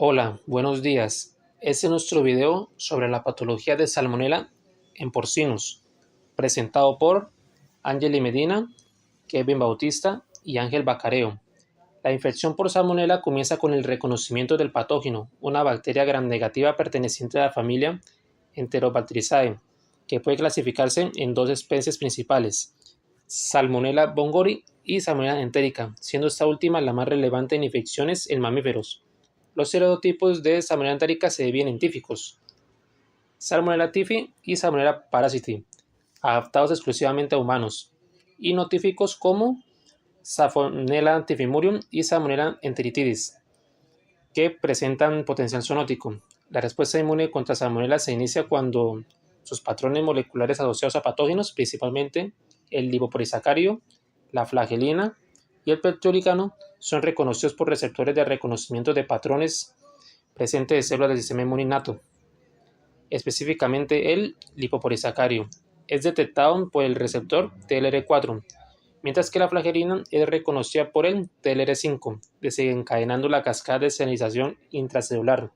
Hola, buenos días. Este es nuestro video sobre la patología de Salmonella en porcinos, presentado por Ángel Medina, Kevin Bautista y Ángel Bacareo. La infección por Salmonella comienza con el reconocimiento del patógeno, una bacteria gram negativa perteneciente a la familia Enterobacteriaceae, que puede clasificarse en dos especies principales, Salmonella bongori y Salmonella enterica, siendo esta última la más relevante en infecciones en mamíferos. Los serotipos de Salmonella enterica se dividen en típicos, Salmonella typhi y Salmonella parasiti, adaptados exclusivamente a humanos, y no típicos como Salmonella typhimurium y Salmonella enteritidis, que presentan potencial zoonótico. La respuesta inmune contra Salmonella se inicia cuando sus patrones moleculares asociados a patógenos, principalmente el lipopolisacárido, la flagelina y el peptidoglicano, son reconocidos por receptores de reconocimiento de patrones presentes de células del sistema inmune innato. Específicamente el lipopolisacárido es detectado por el receptor TLR4, mientras que la flagelina es reconocida por el TLR5, desencadenando la cascada de señalización intracelular,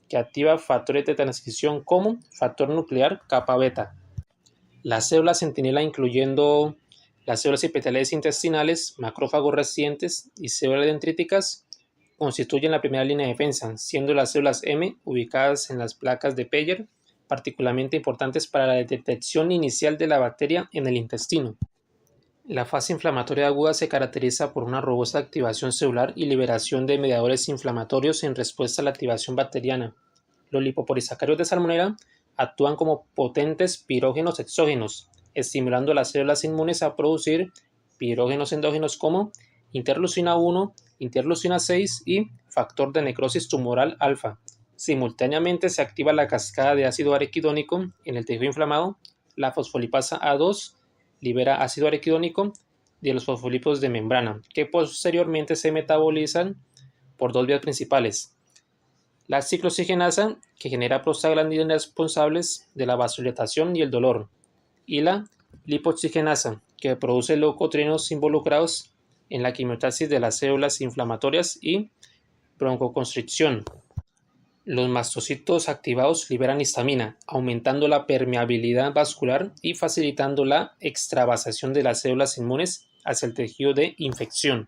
que activa factores de transcripción como factor nuclear kappa beta. Las células centinela, incluyendo las células epiteliales intestinales, macrófagos recientes y células dendríticas, constituyen la primera línea de defensa, siendo las células M ubicadas en las placas de Peyer particularmente importantes para la detección inicial de la bacteria en el intestino. La fase inflamatoria aguda se caracteriza por una robusta activación celular y liberación de mediadores inflamatorios en respuesta a la activación bacteriana. Los lipopolisacáridos de Salmonella actúan como potentes pirógenos exógenos, estimulando a las células inmunes a producir pirógenos endógenos como interleucina 1, interleucina 6 y factor de necrosis tumoral alfa. Simultáneamente se activa la cascada de ácido araquidónico en el tejido inflamado. La fosfolipasa A2 libera ácido araquidónico de los fosfolipos de membrana, que posteriormente se metabolizan por dos vías principales: la ciclooxigenasa, que genera prostaglandinas responsables de la vasodilatación y el dolor, y la lipoxigenasa, que produce leucotrienos involucrados en la quimiotaxis de las células inflamatorias y broncoconstricción. Los mastocitos activados liberan histamina, aumentando la permeabilidad vascular y facilitando la extravasación de las células inmunes hacia el tejido de infección.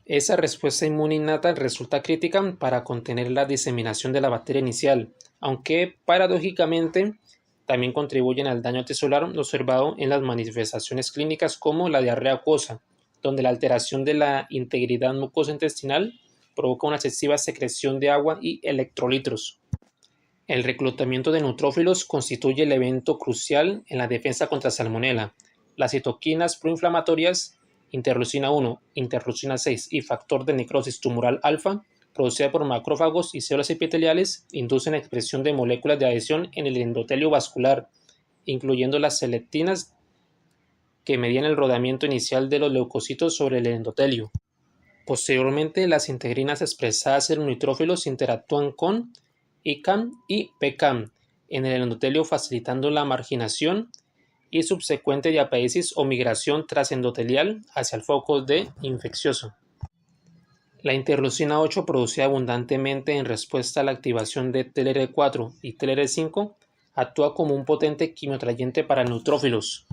Esa respuesta inmune innata resulta crítica para contener la diseminación de la bacteria inicial, aunque paradójicamente también contribuyen al daño tisular observado en las manifestaciones clínicas como la diarrea acuosa, donde la alteración de la integridad mucosa intestinal provoca una excesiva secreción de agua y electrolitos. El reclutamiento de neutrófilos constituye el evento crucial en la defensa contra Salmonella. Las citoquinas proinflamatorias interleucina 1, interleucina 6 y factor de necrosis tumoral alfa, producida por macrófagos y células epiteliales, inducen la expresión de moléculas de adhesión en el endotelio vascular, incluyendo las selectinas que median el rodamiento inicial de los leucocitos sobre el endotelio. Posteriormente, las integrinas expresadas en neutrófilos interactúan con ICAM y PCAM en el endotelio, facilitando la marginación y subsecuente diapéresis o migración transendotelial hacia el foco de infeccioso. La interleucina 8, producida abundantemente en respuesta a la activación de TLR4 y TLR5, actúa como un potente quimiotrayente para neutrófilos.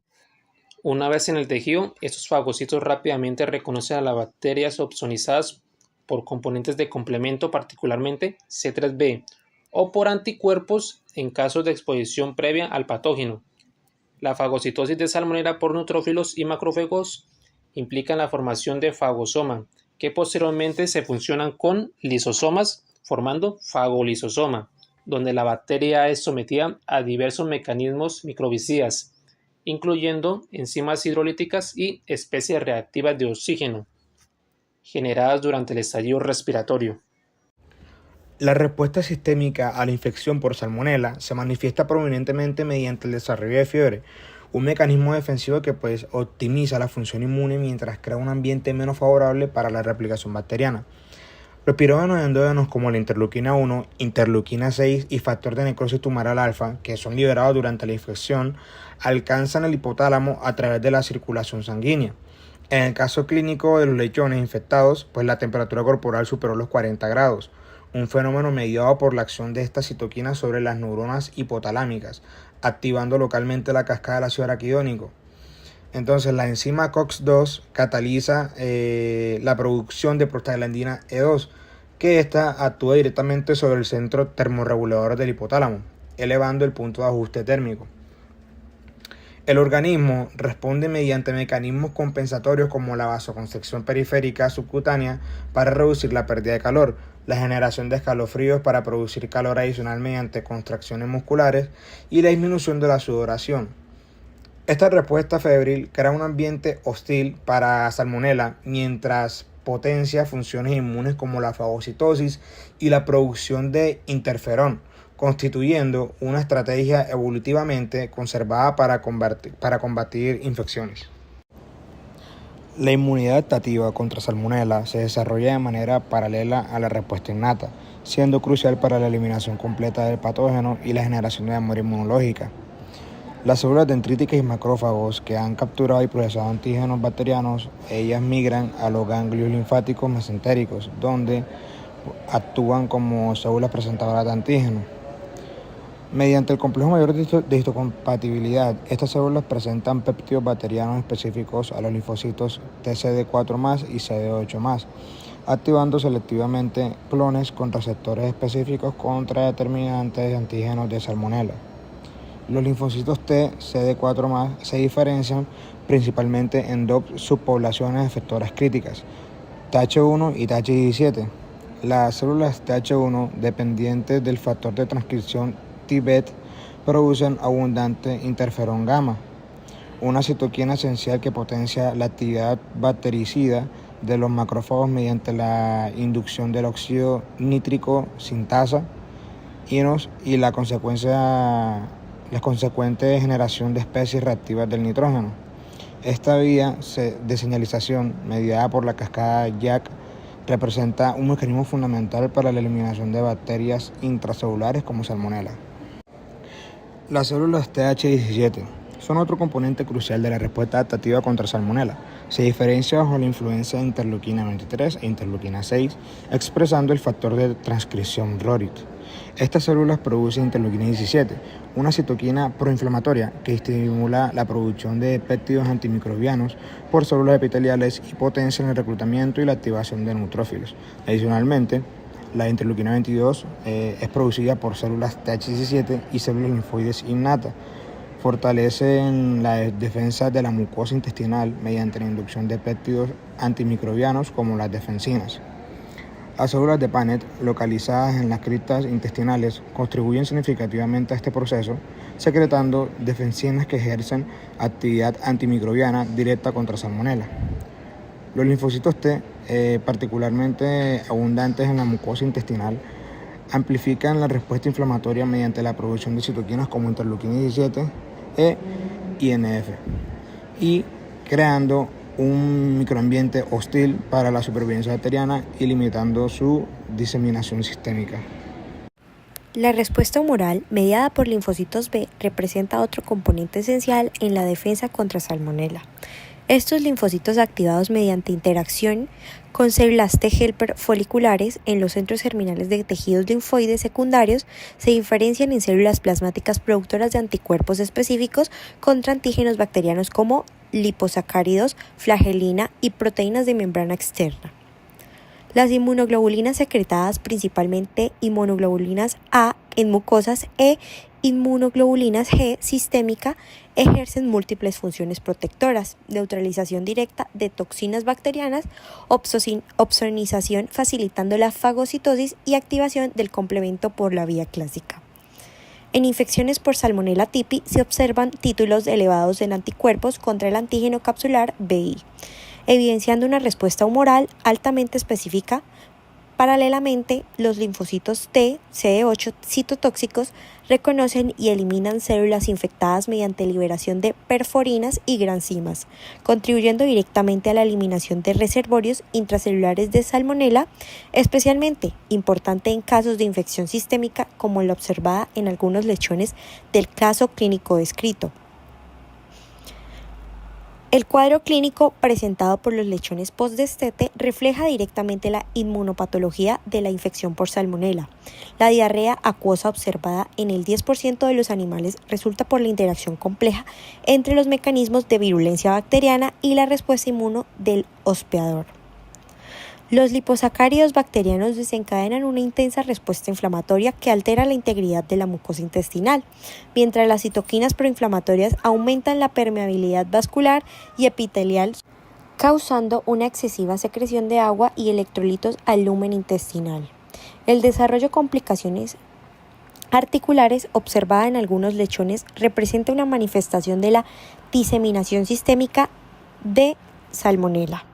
Una vez en el tejido, estos fagocitos rápidamente reconocen a las bacterias opsonizadas por componentes de complemento, particularmente C3b, o por anticuerpos en casos de exposición previa al patógeno. La fagocitosis de Salmonella por neutrófilos y macrófagos implica la formación de fagosoma, que posteriormente se fusionan con lisosomas, formando fagolisosoma, donde la bacteria es sometida a diversos mecanismos microbicidas, incluyendo enzimas hidrolíticas y especies reactivas de oxígeno, generadas durante el estadio respiratorio. La respuesta sistémica a la infección por Salmonella se manifiesta prominentemente mediante el desarrollo de fiebre, un mecanismo defensivo que optimiza la función inmune mientras crea un ambiente menos favorable para la replicación bacteriana. Los pirógenos endógenos como la interleuquina 1, interleuquina 6 y factor de necrosis tumoral alfa, que son liberados durante la infección, alcanzan el hipotálamo a través de la circulación sanguínea. En el caso clínico de los lechones infectados, pues la temperatura corporal superó los 40 grados, un fenómeno mediado por la acción de estas citoquinas sobre las neuronas hipotalámicas, activando localmente la cascada del ácido araquidónico. Entonces, la enzima COX-2 cataliza la producción de prostaglandina E2, que ésta actúa directamente sobre el centro termorregulador del hipotálamo, elevando el punto de ajuste térmico. El organismo responde mediante mecanismos compensatorios como la vasoconstricción periférica subcutánea para reducir la pérdida de calor, la generación de escalofríos para producir calor adicional mediante contracciones musculares y la disminución de la sudoración. Esta respuesta febril crea un ambiente hostil para Salmonella mientras potencia funciones inmunes como la fagocitosis y la producción de interferón, constituyendo una estrategia evolutivamente conservada para combatir infecciones. La inmunidad adaptativa contra Salmonella se desarrolla de manera paralela a la respuesta innata, siendo crucial para la eliminación completa del patógeno y la generación de memoria inmunológica. Las células dendríticas y macrófagos que han capturado y procesado antígenos bacterianos, ellas migran a los ganglios linfáticos mesentéricos, donde actúan como células presentadoras de antígenos. Mediante el complejo mayor de histocompatibilidad, estas células presentan péptidos bacterianos específicos a los linfocitos TCD4+ y CD8+, activando selectivamente clones con receptores específicos contra determinantes de antígenos de Salmonella. Los linfocitos T CD4+ se diferencian principalmente en dos subpoblaciones efectoras críticas, TH1 y TH17. Las células TH1 dependientes del factor de transcripción TBET producen abundante interferón gamma, una citoquina esencial que potencia la actividad bactericida de los macrófagos mediante la inducción del óxido nítrico sintasa, INOS, y la consecuente generación de especies reactivas del nitrógeno. Esta vía de señalización, mediada por la cascada JAK, representa un mecanismo fundamental para la eliminación de bacterias intracelulares como Salmonella. Las células TH17 son otro componente crucial de la respuesta adaptativa contra Salmonella. Se diferencia bajo la influencia de interleuquina 23 e interleuquina 6, expresando el factor de transcripción RORIT. Estas células producen interleuquina 17, una citoquina proinflamatoria que estimula la producción de péptidos antimicrobianos por células epiteliales y potencia el reclutamiento y la activación de neutrófilos. Adicionalmente, la interleuquina 22 es producida por células TH17 y células linfoides innatas. Fortalecen la defensa de la mucosa intestinal mediante la inducción de péptidos antimicrobianos como las defensinas. Las células de Paneth, localizadas en las criptas intestinales, contribuyen significativamente a este proceso, secretando defensinas que ejercen actividad antimicrobiana directa contra Salmonella. Los linfocitos T, particularmente abundantes en la mucosa intestinal, amplifican la respuesta inflamatoria mediante la producción de citoquinas como interleuquina 17 e INF, y creando un microambiente hostil para la supervivencia bacteriana y limitando su diseminación sistémica. La respuesta humoral, mediada por linfocitos B, representa otro componente esencial en la defensa contra Salmonella. Estos linfocitos activados mediante interacción con células T helper foliculares en los centros germinales de tejidos linfoides secundarios se diferencian en células plasmáticas productoras de anticuerpos específicos contra antígenos bacterianos como liposacáridos, flagelina y proteínas de membrana externa. Las inmunoglobulinas secretadas, principalmente inmunoglobulinas A en mucosas e inmunoglobulinas G sistémica, ejercen múltiples funciones protectoras: neutralización directa de toxinas bacterianas, opsonización facilitando la fagocitosis y activación del complemento por la vía clásica. En infecciones por Salmonella typhi se observan títulos elevados en anticuerpos contra el antígeno capsular BI, evidenciando una respuesta humoral altamente específica. Paralelamente, los linfocitos T, CD8 citotóxicos reconocen y eliminan células infectadas mediante liberación de perforinas y granzimas, contribuyendo directamente a la eliminación de reservorios intracelulares de Salmonella, especialmente importante en casos de infección sistémica como la observada en algunos lechones del caso clínico descrito. El cuadro clínico presentado por los lechones postdestete refleja directamente la inmunopatología de la infección por salmonela. La diarrea acuosa observada en el 10% de los animales resulta por la interacción compleja entre los mecanismos de virulencia bacteriana y la respuesta inmuno del hospedador. Los liposacáridos bacterianos desencadenan una intensa respuesta inflamatoria que altera la integridad de la mucosa intestinal, mientras las citoquinas proinflamatorias aumentan la permeabilidad vascular y epitelial, causando una excesiva secreción de agua y electrolitos al lumen intestinal. El desarrollo de complicaciones articulares observada en algunos lechones representa una manifestación de la diseminación sistémica de salmonela.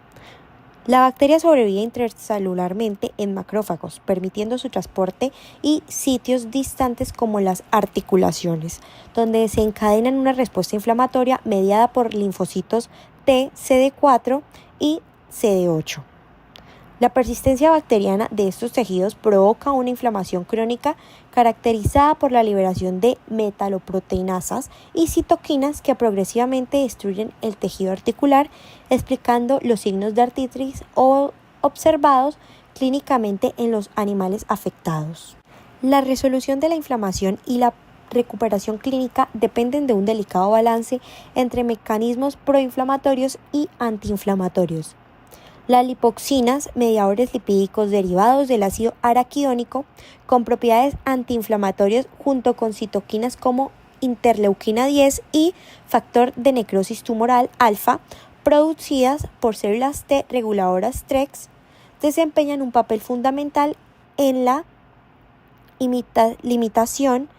La bacteria sobrevive intracelularmente en macrófagos, permitiendo su transporte y sitios distantes como las articulaciones, donde desencadenan una respuesta inflamatoria mediada por linfocitos T, CD4 y CD8. La persistencia bacteriana de estos tejidos provoca una inflamación crónica caracterizada por la liberación de metaloproteinasas y citoquinas que progresivamente destruyen el tejido articular, explicando los signos de artritis observados clínicamente en los animales afectados. La resolución de la inflamación y la recuperación clínica dependen de un delicado balance entre mecanismos proinflamatorios y antiinflamatorios. Las lipoxinas, mediadores lipídicos derivados del ácido araquidónico, con propiedades antiinflamatorias junto con citoquinas como interleuquina 10 y factor de necrosis tumoral alfa, producidas por células T reguladoras TREX, desempeñan un papel fundamental en la limitación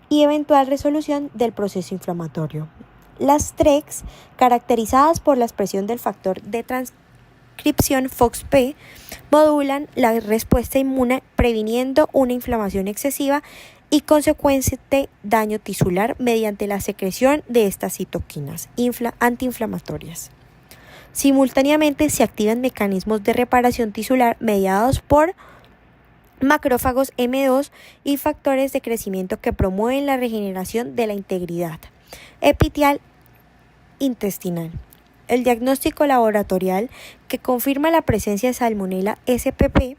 y eventual resolución del proceso inflamatorio. Las TREX, caracterizadas por la expresión del factor de transcripción FOXP, modulan la respuesta inmune previniendo una inflamación excesiva y consecuente daño tisular mediante la secreción de estas citoquinas antiinflamatorias. Simultáneamente se activan mecanismos de reparación tisular mediados por macrófagos M2 y factores de crecimiento que promueven la regeneración de la integridad epitelial intestinal. El diagnóstico laboratorial que confirma la presencia de Salmonella spp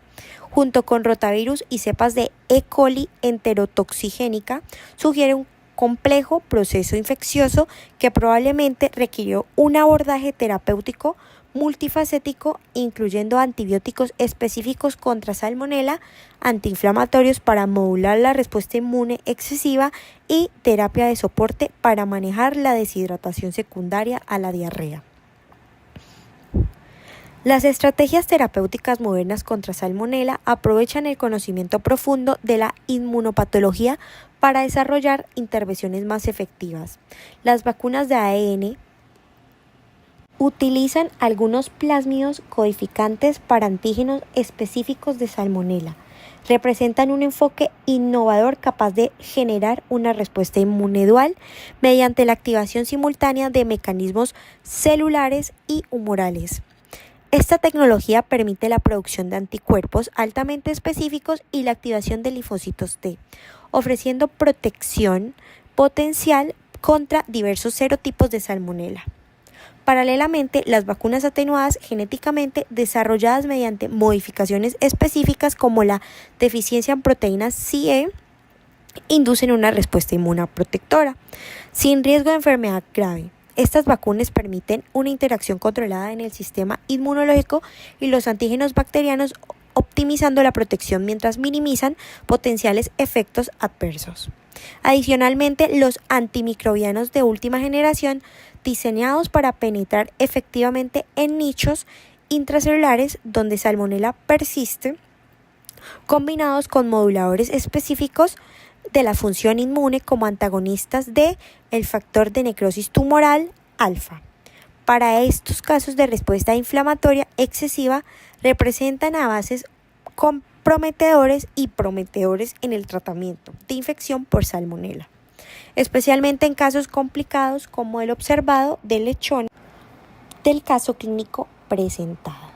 junto con rotavirus y cepas de E. coli enterotoxigénica sugiere un complejo proceso infeccioso que probablemente requirió un abordaje terapéutico multifacético, incluyendo antibióticos específicos contra Salmonella, antiinflamatorios para modular la respuesta inmune excesiva y terapia de soporte para manejar la deshidratación secundaria a la diarrea. Las estrategias terapéuticas modernas contra Salmonella aprovechan el conocimiento profundo de la inmunopatología para desarrollar intervenciones más efectivas. Las vacunas de ARN utilizan algunos plásmidos codificantes para antígenos específicos de Salmonella. Representan un enfoque innovador capaz de generar una respuesta inmune dual mediante la activación simultánea de mecanismos celulares y humorales. Esta tecnología permite la producción de anticuerpos altamente específicos y la activación de linfocitos T, ofreciendo protección potencial contra diversos serotipos de Salmonella. Paralelamente, las vacunas atenuadas genéticamente desarrolladas mediante modificaciones específicas como la deficiencia en proteínas CE inducen una respuesta inmunoprotectora sin riesgo de enfermedad grave. Estas vacunas permiten una interacción controlada en el sistema inmunológico y los antígenos bacterianos, optimizando la protección mientras minimizan potenciales efectos adversos. Adicionalmente, los antimicrobianos de última generación, diseñados para penetrar efectivamente en nichos intracelulares donde Salmonella persiste, combinados con moduladores específicos de la función inmune como antagonistas de el factor de necrosis tumoral alfa. Para estos casos de respuesta inflamatoria excesiva, representan avances comprometedores y prometedores en el tratamiento de infección por Salmonella, especialmente en casos complicados como el observado del lechón del caso clínico presentado.